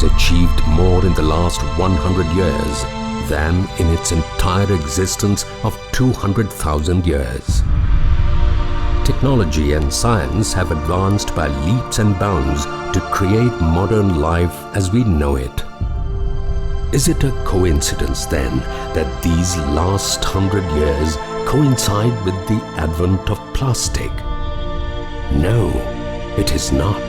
achieved more in the last 100 years than in its entire existence of 200,000 years. Technology and science have advanced by leaps and bounds to create modern life as we know it. Is it a coincidence then that these last 100 years coincide with the advent of plastic? No, it is not.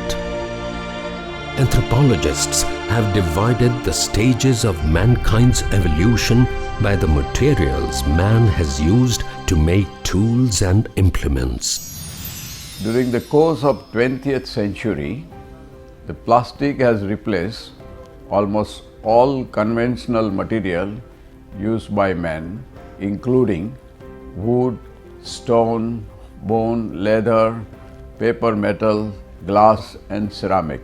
Anthropologists have divided the stages of mankind's evolution by the materials man has used to make tools and implements. During the course of 20th century, the plastic has replaced almost all conventional material used by man, including wood, stone, bone, leather, paper, metal, glass and ceramic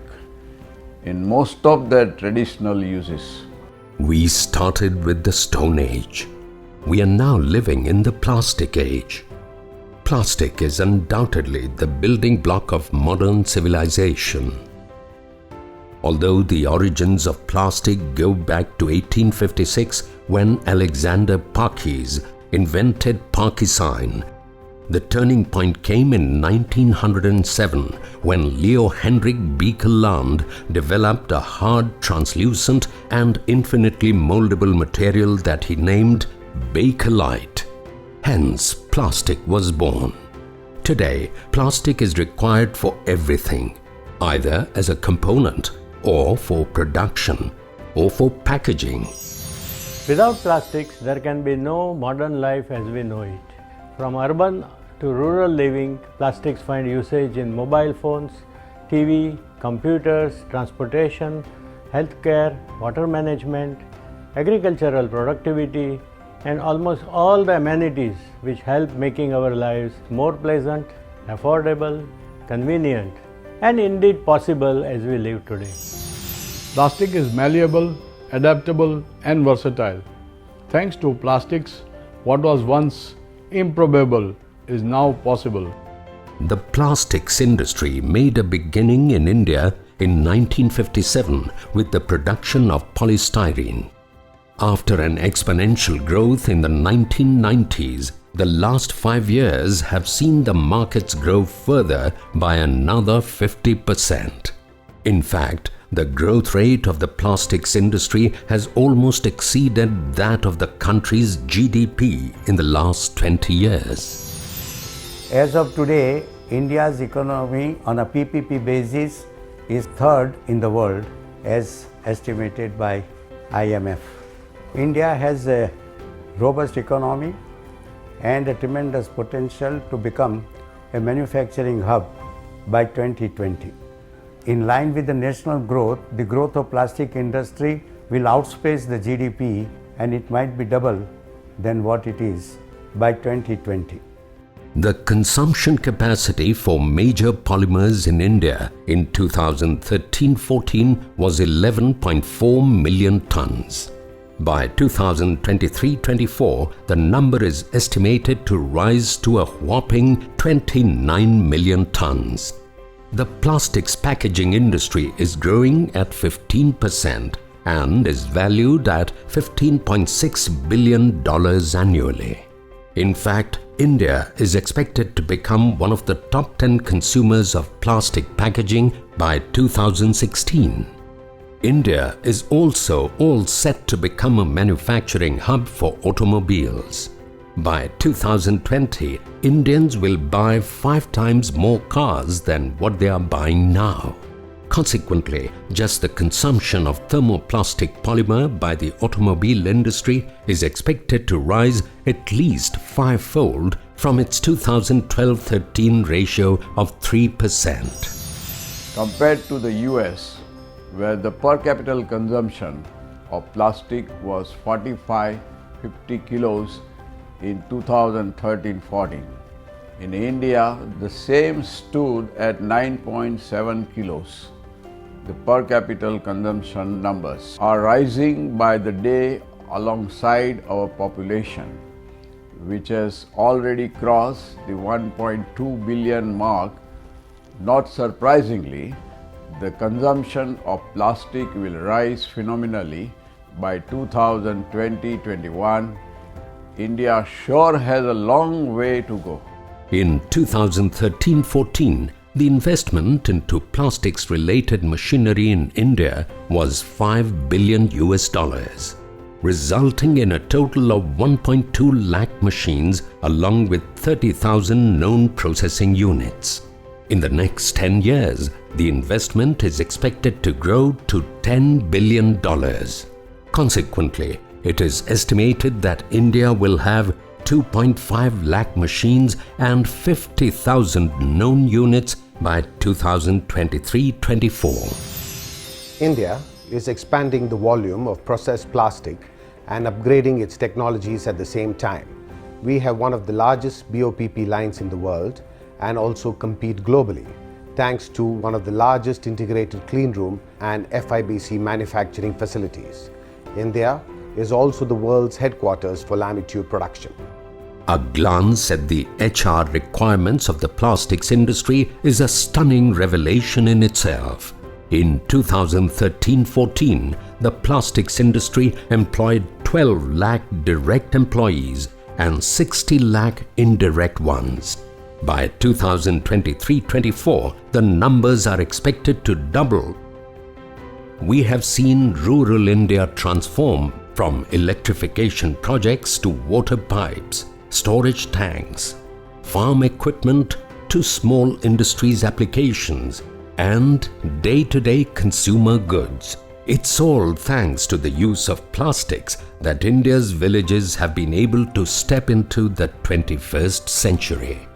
in most of their traditional uses. We started with the Stone Age. We are now living in the Plastic Age. Plastic is undoubtedly the building block of modern civilization. Although the origins of plastic go back to 1856 when Alexander Parkes invented Parkesine, the turning point came in 1907 when Leo Hendrik Beekeland developed a hard, translucent and infinitely moldable material that he named Bakelite. Hence, plastic was born. Today, plastic is required for everything, either as a component or for production or for packaging. Without plastics, there can be no modern life as we know it. From urban to rural living, plastics find usage in mobile phones, TV, computers, transportation, healthcare, water management, agricultural productivity, and almost all the amenities which help making our lives more pleasant, affordable, convenient, and indeed possible as we live today. Plastic is malleable, adaptable, and versatile. Thanks to plastics, what was once improbable is now possible. The plastics industry made a beginning in India in 1957 with the production of polystyrene. After an exponential growth in the 1990s, the last 5 years have seen the markets grow further by another 50%. In fact, the growth rate of the plastics industry has almost exceeded that of the country's GDP in the last 20 years. As of today, India's economy on a PPP basis is third in the world as estimated by IMF. India has a robust economy and a tremendous potential to become a manufacturing hub by 2020. In line with the national growth, the growth of plastic industry will outpace the GDP and it might be double than what it is by 2020. The consumption capacity for major polymers in India in 2013-14 was 11.4 million tons. By 2023-24, the number is estimated to rise to a whopping 29 million tons. The plastics packaging industry is growing at 15% and is valued at $15.6 billion annually. In fact, India is expected to become one of the top 10 consumers of plastic packaging by 2016. India is also all set to become a manufacturing hub for automobiles. By 2020, Indians will buy 5 times more cars than what they are buying now. Consequently, just the consumption of thermoplastic polymer by the automobile industry is expected to rise at least 5-fold from its 2012-13 ratio of 3%. Compared to the US, where the per capita consumption of plastic was 45-50 kilos in 2013-14. In India, the same stood at 9.7 kilos. The per capita consumption numbers are rising by the day alongside our population, which has already crossed the 1.2 billion mark. Not surprisingly, the consumption of plastic will rise phenomenally by 2020-21. India sure has a long way to go. In 2013-14, the investment into plastics-related machinery in India was $5 billion, resulting in a total of 1.2 lakh machines along with 30,000 known processing units. In the next 10 years, the investment is expected to grow to $10 billion. Consequently, it is estimated that India will have 2.5 lakh machines and 50,000 known units by 2023-24. India is expanding the volume of processed plastic and upgrading its technologies at the same time. We have one of the largest BOPP lines in the world and also compete globally, thanks to one of the largest integrated clean room and FIBC manufacturing facilities. India is also the world's headquarters for lamitube production. A glance at the HR requirements of the plastics industry is a stunning revelation in itself. In 2013-14, the plastics industry employed 12 lakh direct employees and 60 lakh indirect ones. By 2023-24, the numbers are expected to double. We have seen rural India transform from electrification projects to water pipes, storage tanks, farm equipment to small industries applications and day-to-day consumer goods. It's all thanks to the use of plastics that India's villages have been able to step into the 21st century.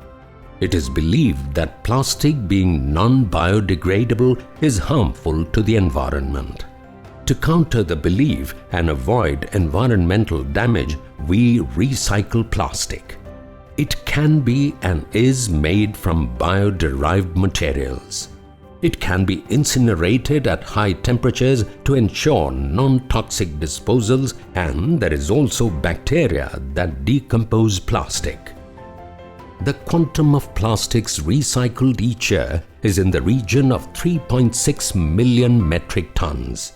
It is believed that plastic, being non-biodegradable, is harmful to the environment. To counter the belief and avoid environmental damage, we recycle plastic. It can be and is made from bio-derived materials. It can be incinerated at high temperatures to ensure non-toxic disposals, and there is also bacteria that decompose plastic. The quantum of plastics recycled each year is in the region of 3.6 million metric tons.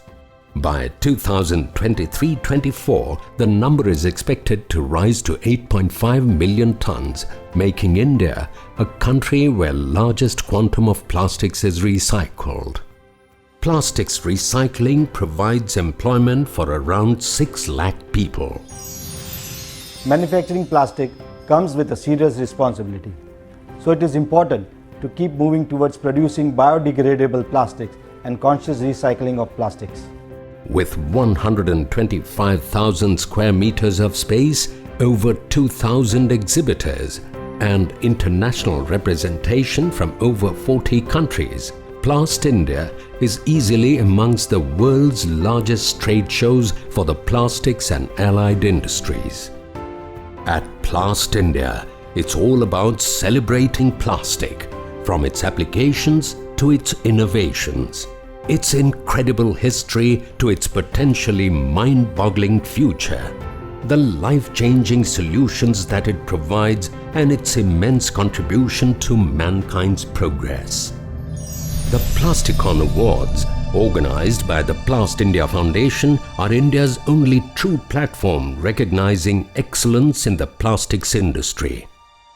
By 2023-24, the number is expected to rise to 8.5 million tons, making India a country where largest quantum of plastics is recycled. Plastics recycling provides employment for around 6 lakh people. Manufacturing plastic comes with a serious responsibility. So it is important to keep moving towards producing biodegradable plastics and conscious recycling of plastics. With 125,000 square meters of space, over 2,000 exhibitors, and international representation from over 40 countries, Plast India is easily amongst the world's largest trade shows for the plastics and allied industries. At Plast India, it's all about celebrating plastic, from its applications to its innovations, its incredible history to its potentially mind-boggling future, the life-changing solutions that it provides, and its immense contribution to mankind's progress. The Plasticon Awards, organized by the Plast India Foundation, are India's only true platform recognizing excellence in the plastics industry.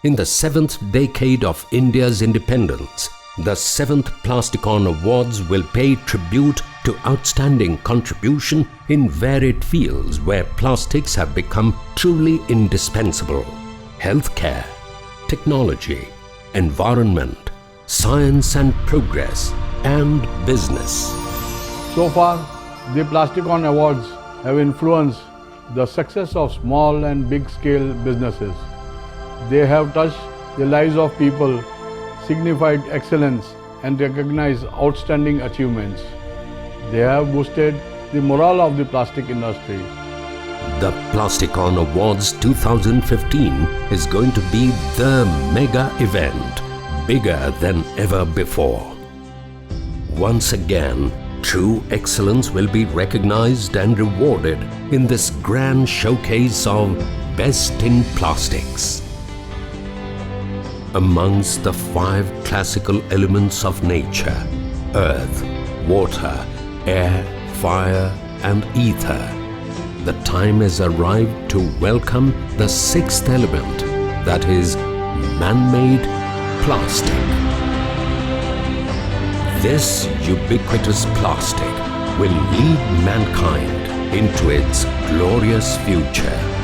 In the 7th decade of India's independence, the 7th Plasticon Awards will pay tribute to outstanding contribution in varied fields where plastics have become truly indispensable: healthcare, technology, environment, science and progress, and business. So far, the Plasticon Awards have influenced the success of small and big-scale businesses. They have touched the lives of people, signified excellence, and recognized outstanding achievements. They have boosted the morale of the plastic industry. The Plasticon Awards 2015 is going to be the mega event, bigger than ever before. Once again, true excellence will be recognized and rewarded in this grand showcase of Best in Plastics. Amongst the 5 classical elements of nature: earth, water, air, fire, and ether. The time has arrived to welcome the sixth element, that is, man-made plastic. This ubiquitous plastic will lead mankind into its glorious future.